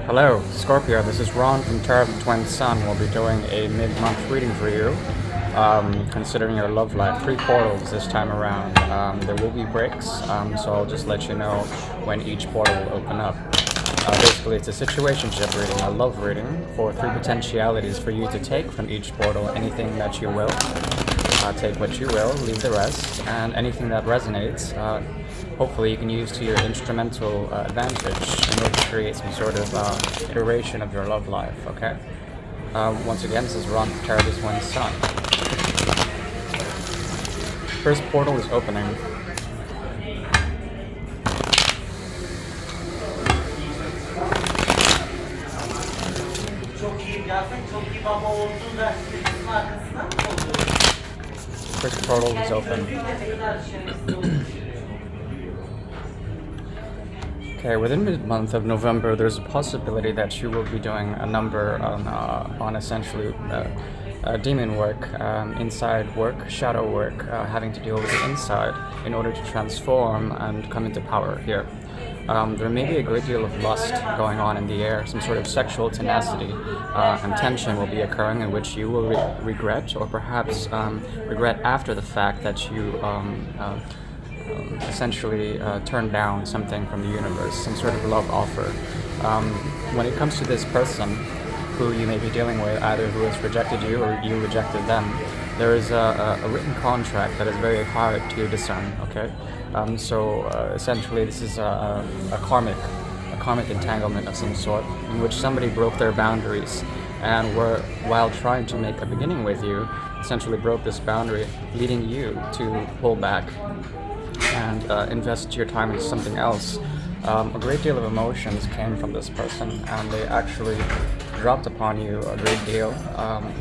Hello, Scorpio. This is Ron from Tarot of the Twin Sun. We'll be doing a mid-month reading for you, considering your love life. 3 portals this time around. There will be breaks, so I'll just let you know when each portal will open up. Basically, it's a situationship reading, a love reading for 3 potentialities for you to take from each portal. Anything that you will, take what you will, leave the rest, and anything that resonates, hopefully you can use to your instrumental advantage in order to create some sort of iteration of your love life, okay? Once again, this is Ron from Tarot of the Twin Sun. First portal is opening. First portal is open. Okay, within the month of November, there's a possibility that you will be doing a number on essentially demon work, inside work, shadow work, having to deal with the inside in order to transform and come into power here. There may be a great deal of lust going on in the air, some sort of sexual tenacity and tension will be occurring in which you will regret, or perhaps regret after the fact that you essentially turn down something from the universe, some sort of love offer. When it comes to this person who you may be dealing with, either who has rejected you or you rejected them, there is a written contract that is very hard to discern, okay? So essentially this is a karmic entanglement of some sort in which somebody broke their boundaries and were, while trying to make a beginning with you, essentially broke this boundary, leading you to pull back and invest your time into something else. A great deal of emotions came from this person, and they actually dropped upon you a great deal,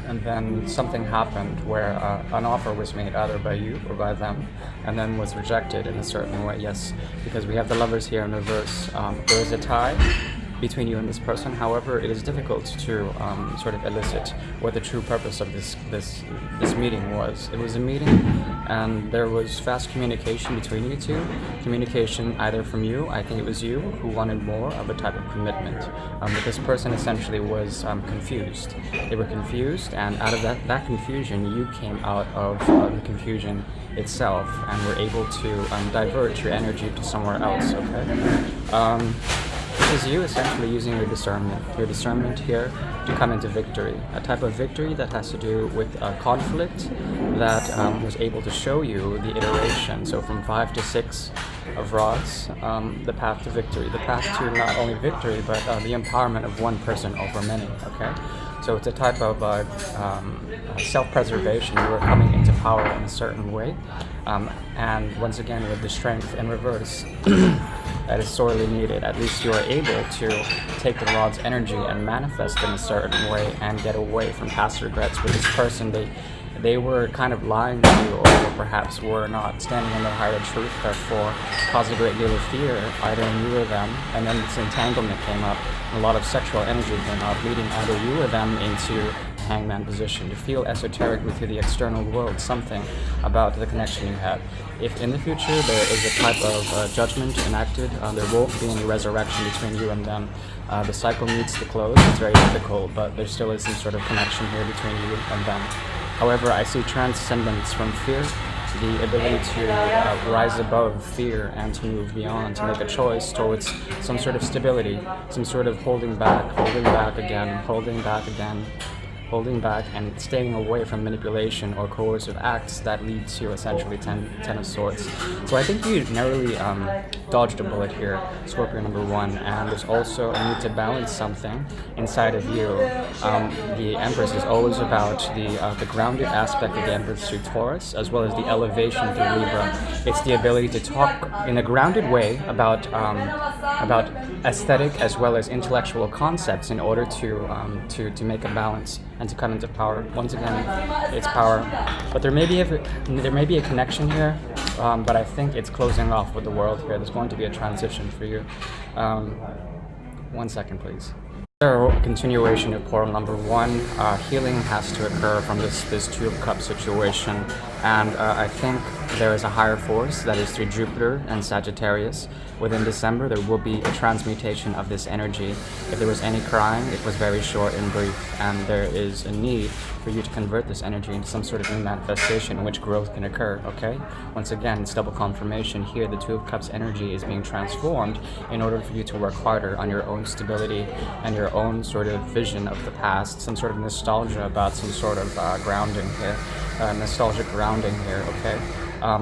and then something happened where an offer was made either by you or by them, and then was rejected in a certain way. Yes, because we have the Lovers here in reverse. There is a tie between you and this person. However, it is difficult to sort of elicit what the true purpose of this meeting was. It was a meeting, and there was fast communication between you two. Communication either from you, I think it was you, who wanted more of a type of commitment. But this person essentially was confused. They were confused, and out of that confusion, you came out of the confusion itself, and were able to divert your energy to somewhere else, okay? This is you essentially using your discernment here to come into victory, a type of victory that has to do with a conflict that was able to show you the iteration. So from 5 to 6 of rods, the path to victory, the path to not only victory but the empowerment of one person over many, okay? So it's a type of self-preservation. You are coming into power in a certain way, and once again with the strength in reverse that is sorely needed. At least you are able to take the rod's energy and manifest in a certain way and get away from past regrets. With this person, they were kind of lying to you, or perhaps were not standing in their higher truth, therefore caused a great deal of fear either in you or them. And then this entanglement came up, and a lot of sexual energy came up, leading either you or them into hangman position, to feel esoteric within the external world, something about the connection you had. If in the future there is a type of judgment enacted, there won't be any resurrection between you and them. The cycle needs to close. It's very difficult, but there still is some sort of connection here between you and them. However, I see transcendence from fear, the ability to rise above fear and to move beyond, to make a choice towards some sort of stability, some sort of holding back again, holding back and staying away from manipulation or coercive acts that lead to essentially 10 of Swords. So I think you narrowly dodged a bullet here, Scorpio number 1, and there's also a need to balance something inside of you. The Empress is always about the grounded aspect of the Empress through Taurus, as well as the elevation through Libra. It's the ability to talk in a grounded way about aesthetic as well as intellectual concepts in order to make a balance and to come into power. Once again, it's power. But there may be a connection here, but I think it's closing off with the world here. There's going to be a transition for you. 1 second, please. So, continuation of portal number 1. Healing has to occur from this Two of Cups situation, And I think there is a higher force that is through Jupiter and Sagittarius. Within December, there will be a transmutation of this energy. If there was any crime, it was very short and brief, and there is a need for you to convert this energy into some sort of new manifestation in which growth can occur, okay? Once again, it's double confirmation here. The Two of Cups energy is being transformed in order for you to work harder on your own stability and your own sort of vision of the past, some sort of nostalgia about some sort of grounding here, nostalgic grounding here, okay?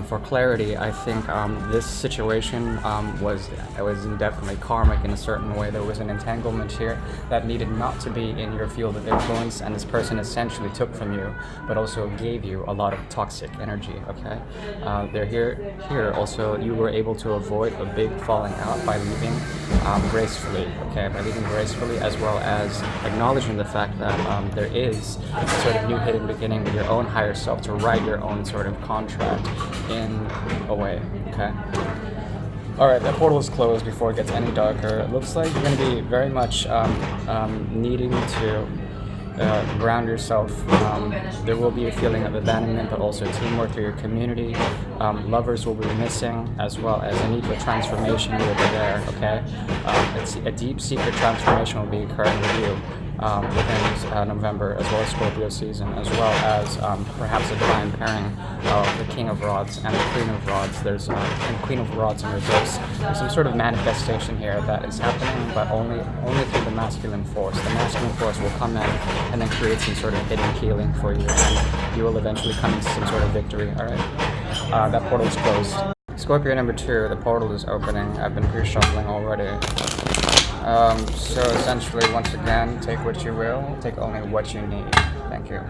For clarity, I think this situation was definitely karmic in a certain way. There was an entanglement here that needed not to be in your field of influence, and this person essentially took from you, but also gave you a lot of toxic energy, okay? They're here also, you were able to avoid a big falling out by leaving gracefully, okay? By leaving gracefully, as well as acknowledging the fact that there is a sort of new hidden beginning with your own higher self to write your own sort of contract in a way, okay? Alright, that portal is closed before it gets any darker. It looks like you're going to be very much needing to ground yourself. There will be a feeling of abandonment, but also teamwork through your community. Lovers will be missing, as well as a need for transformation will be there, okay? It's a deep secret transformation will be occurring with you within November, as well as Scorpio season, as well as perhaps a divine pairing of the King of Rods and the Queen of Rods. There's and Queen of Rods in reverse. There's some sort of manifestation here that is happening, but only through the masculine force. The masculine force will come in and then create some sort of hidden healing for you, and you will eventually come into some sort of victory. All right, that portal is closed. Scorpio number 2, the portal is opening. I've been pre-shuffling already. So essentially, once again, take what you will, take only what you need. Thank you.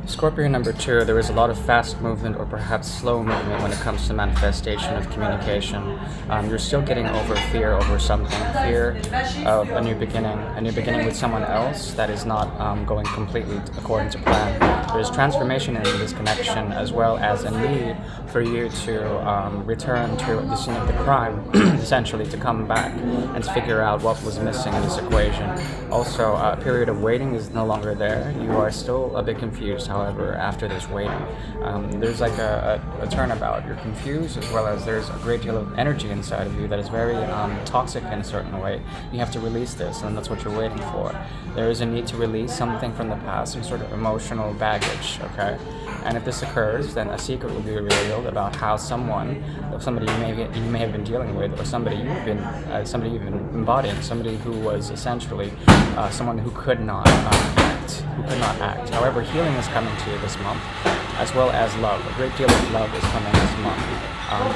Scorpio number 2, there is a lot of fast movement or perhaps slow movement when it comes to manifestation of communication. You're still getting over fear over something, fear of a new beginning with someone else that is not going completely according to plan. There's transformation in this connection, as well as a need for you to return to the scene of the crime, essentially to come back and to figure out what was missing in this equation. Also, a period of waiting is no longer there. You are still a bit confused, however, after this waiting. There's like a turnabout. You're confused, as well as there's a great deal of energy inside of you that is very toxic in a certain way. You have to release this, and that's what you're waiting for. There is a need to release something from the past, some sort of emotional baggage, okay? And if this occurs, then a secret will be revealed about how somebody you may have been dealing with, or somebody you've been embodying, somebody who was essentially someone who could not act. However, healing is coming to you this month, as well as love. A great deal of love is coming this month.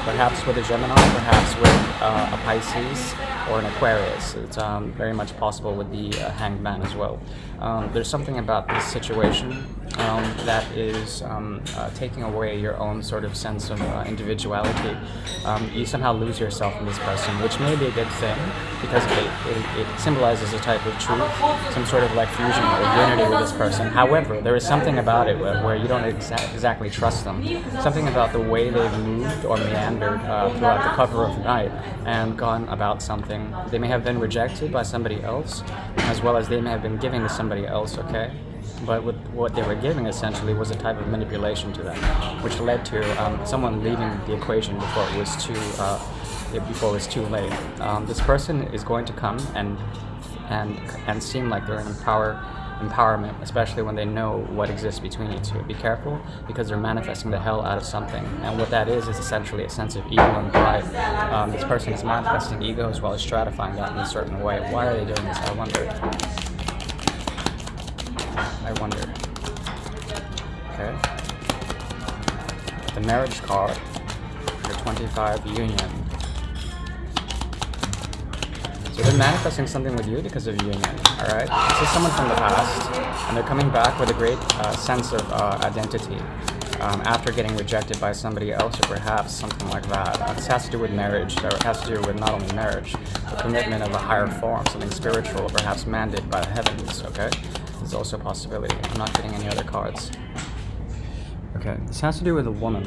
Perhaps with a Gemini, perhaps with a Pisces or an Aquarius. It's very much possible with the Hanged Man as well. There's something about this situation that is taking away your own sort of sense of individuality. You somehow lose yourself in this person, which may be a good thing, because it symbolizes a type of truth, some sort of like fusion or unity with this person. However, there is something about it where you don't exactly trust them. Something about the way they've moved or meandered throughout the cover of night and gone about something. They may have been rejected by somebody else, as well as they may have been giving to somebody else, okay? But with what they were giving essentially was a type of manipulation to them, which led to someone leaving the equation before it was too late. This person is going to come and seem like they're in empowerment, especially when they know what exists between you two. Be careful, because they're manifesting the hell out of something, and what that is essentially a sense of ego and pride. This person is manifesting ego as well as stratifying that in a certain way. Why are they doing this? I wonder. Okay. The marriage card, your 25 union. So they're manifesting something with you because of union, alright? This is someone from the past, and they're coming back with a great sense of identity after getting rejected by somebody else, or perhaps something like that. This has to do with marriage, or it has to do with not only marriage, the commitment of a higher form, something spiritual, or perhaps mandated by the heavens, okay? There's also a possibility. I'm not getting any other cards. Okay, this has to do with a woman.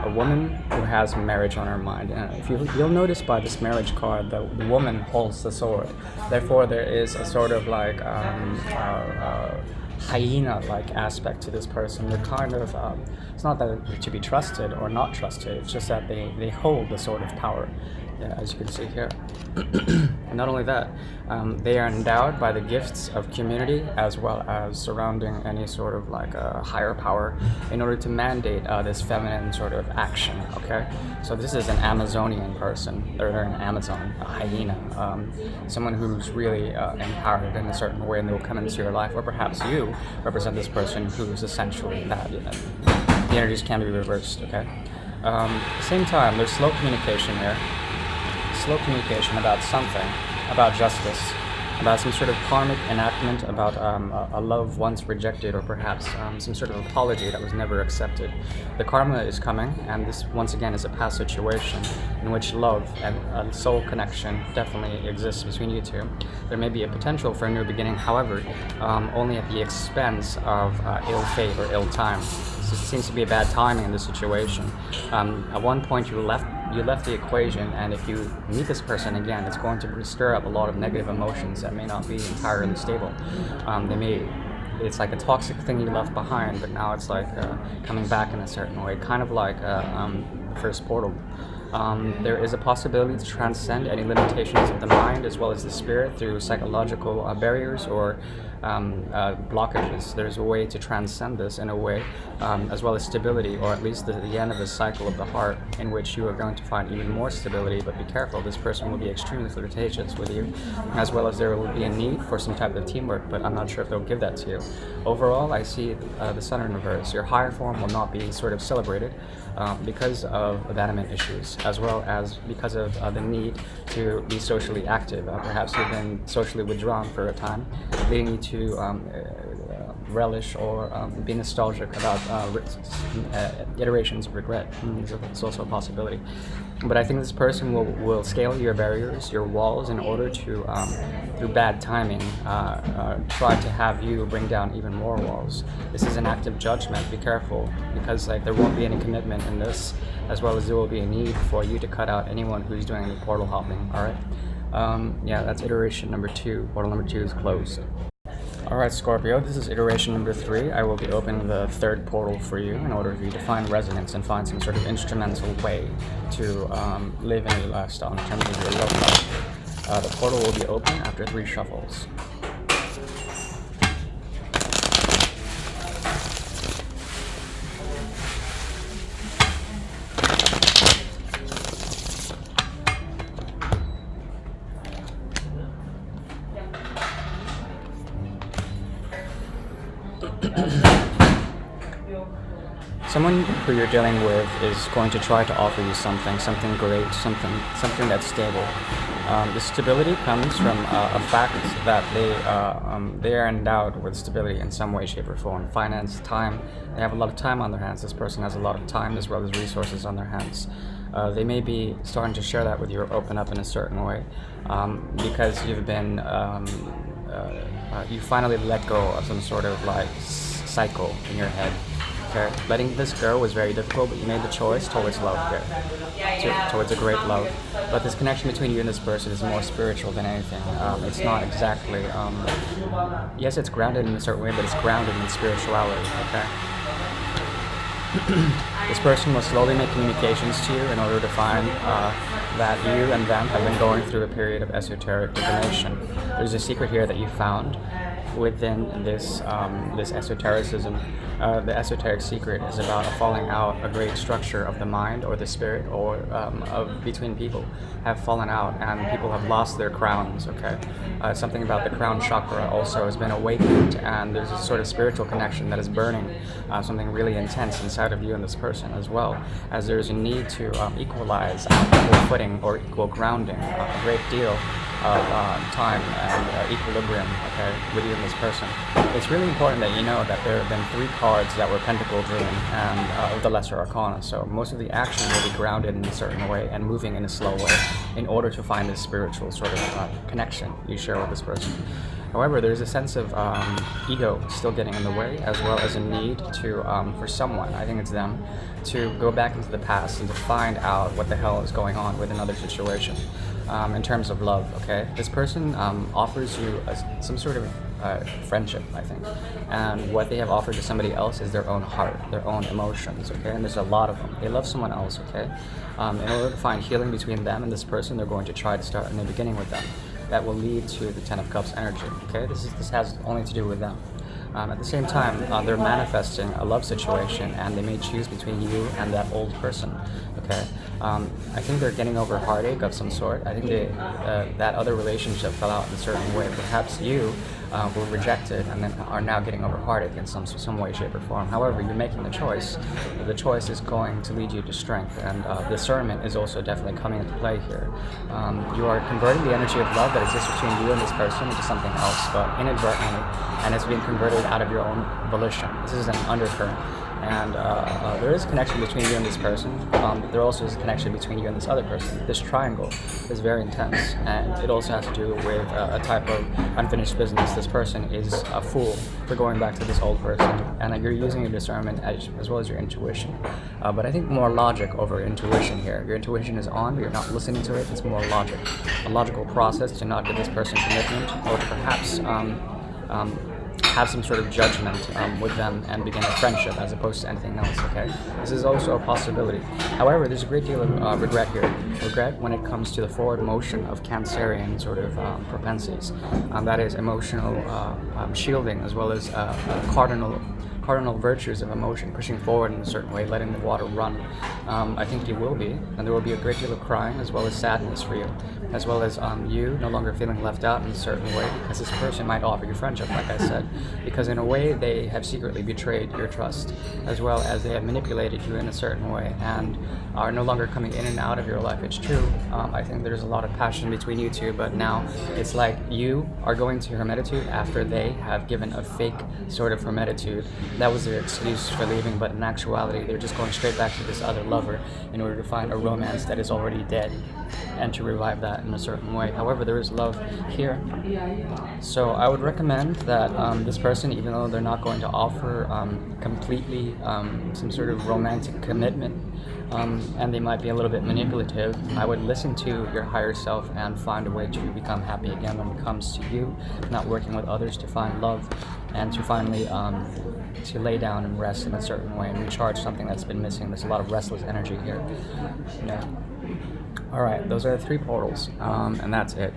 a woman who has marriage on her mind. And if you'll notice by this marriage card, the woman holds the sword. Therefore, there is a sort of like hyena-like aspect to this person. They're kind of, it's not that they're to be trusted or not trusted, it's just that they hold the sort of power, as you can see here. And not only that, they are endowed by the gifts of community as well as surrounding any sort of like a higher power in order to mandate this feminine sort of action, okay? So this is an Amazonian person, or an Amazon, a hyena, someone who's really empowered in a certain way, and they will come into your life, or perhaps you represent this person who's essentially that. The energies can be reversed, okay? At the same time, there's slow communication here. Slow communication about something, about justice, about some sort of karmic enactment, about a love once rejected, or perhaps some sort of apology that was never accepted. The karma is coming, and this once again is a past situation in which love and a soul connection definitely exists between you two. There may be a potential for a new beginning, however, only at the expense of ill fate or ill time. It seems to be a bad timing in this situation. At one point you left the equation, and if you meet this person again, it's going to stir up a lot of negative emotions that may not be entirely stable. It's like a toxic thing you left behind, but now it's like coming back in a certain way, kind of like the first portal. There is a possibility to transcend any limitations of the mind as well as the spirit through psychological barriers or blockages. There's a way to transcend this in a way, as well as stability, or at least the end of the cycle of the heart, in which you are going to find even more stability. But be careful, this person will be extremely flirtatious with you, as well as there will be a need for some type of teamwork, but I'm not sure if they'll give that to you. Overall, I see the sun in reverse. Your higher form will not be sort of celebrated because of abandonment issues, as well as because of the need to be socially active. Perhaps you've been socially withdrawn for a time, leading you to relish or be nostalgic about iterations of regret. It's also a possibility. But I think this person will scale your barriers, your walls, in order to, through bad timing, try to have you bring down even more walls. This is an act of judgment. Be careful, because like there won't be any commitment in this, as well as there will be a need for you to cut out anyone who's doing any portal hopping. All right. Yeah, that's iteration number 2. Portal number 2 is closed. Alright, Scorpio, this is iteration number 3. I will be opening the third portal for you in order for you to find resonance and find some sort of instrumental way to live a new lifestyle in terms of your love life. The portal will be open after 3 shuffles. Someone who you're dealing with is going to try to offer you something great, something that's stable. The stability comes from a fact that they are endowed with stability in some way, shape, or form. Finance, time. They have a lot of time on their hands. This person has a lot of time as well as resources on their hands. They may be starting to share that with you or open up in a certain way because you've been you finally let go of some sort of like cycle in your head. Okay? Letting this go was very difficult, but you made the choice towards love here, towards a great love. But this connection between you and this person is more spiritual than anything. It's not exactly, yes, it's grounded in a certain way, but it's grounded in spirituality, okay? This person will slowly make communications to you in order to find that you and them have been going through a period of esoteric divination. There's a secret here that you found within this esotericism. The esoteric secret is about a falling out, a great structure of the mind or the spirit or between people have fallen out, and people have lost their crowns, okay? Something about the crown chakra also has been awakened, and there's a sort of spiritual connection that is burning, something really intense inside of you and this person, as well as there's a need to equalize equal footing or equal grounding, a great deal of time and equilibrium, okay, with you and this person. It's really important that you know that there have been 3 cards that were pentacle driven and of the lesser arcana, so most of the action will be grounded in a certain way and moving in a slow way in order to find this spiritual sort of connection you share with this person. However, there's a sense of ego still getting in the way, as well as a need to for someone, I think it's them, to go back into the past and to find out what the hell is going on with another situation. In terms of love, okay, this person offers you some sort of friendship, I think, and what they have offered to somebody else is their own heart, their own emotions, okay, and there's a lot of them. They love someone else, okay. In order to find healing between them and this person, they're going to try to start in the beginning with them. That will lead to the Ten of Cups energy, okay. This has only to do with them. At the same time, they're manifesting a love situation, and they may choose between you and that old person. Okay, I think they're getting over heartache of some sort. I think that other relationship fell out in a certain way. Perhaps you were rejected and then are now getting over heartache in some way, shape, or form. However, you're making the choice. The choice is going to lead you to strength, and discernment is also definitely coming into play here. You are converting the energy of love that exists between you and this person into something else, but inadvertently, and it's being converted out of your own volition. This is an undercurrent. And there is a connection between you and this person. There also is a connection between you and this other person. This triangle is very intense, and it also has to do with a type of unfinished business. This person is a fool for going back to this old person, and you're using your discernment as well as your intuition. But I think more logic over intuition here. Your intuition is on, but you're not listening to it. It's more logic, a logical process to not give this person commitment, or perhaps have some sort of judgment with them and begin a friendship as opposed to anything else, okay? This is also a possibility. However, there's a great deal of regret here. Regret when it comes to the forward motion of Cancerian sort of propensities. That is emotional shielding, as well as cardinal virtues of emotion, pushing forward in a certain way, letting the water run. I think you will be, and there will be a great deal of crying as well as sadness for you, as well as you no longer feeling left out in a certain way, because this person might offer you friendship, like I said, because in a way they have secretly betrayed your trust, as well as they have manipulated you in a certain way and are no longer coming in and out of your life. It's true. I think there's a lot of passion between you two, but now it's like you are going to hermetitude after they have given a fake sort of hermetitude. That was their excuse for leaving, but in actuality, they're just going straight back to this other lover in order to find a romance that is already dead and to revive that in a certain way. However, there is love here. So I would recommend that this person, even though they're not going to offer completely some sort of romantic commitment, and they might be a little bit manipulative, I would listen to your higher self and find a way to become happy again when it comes to you, not working with others to find love, and to finally to lay down and rest in a certain way and recharge something that's been missing. There's a lot of restless energy here. Yeah. All right, those are the 3 portals, and that's it.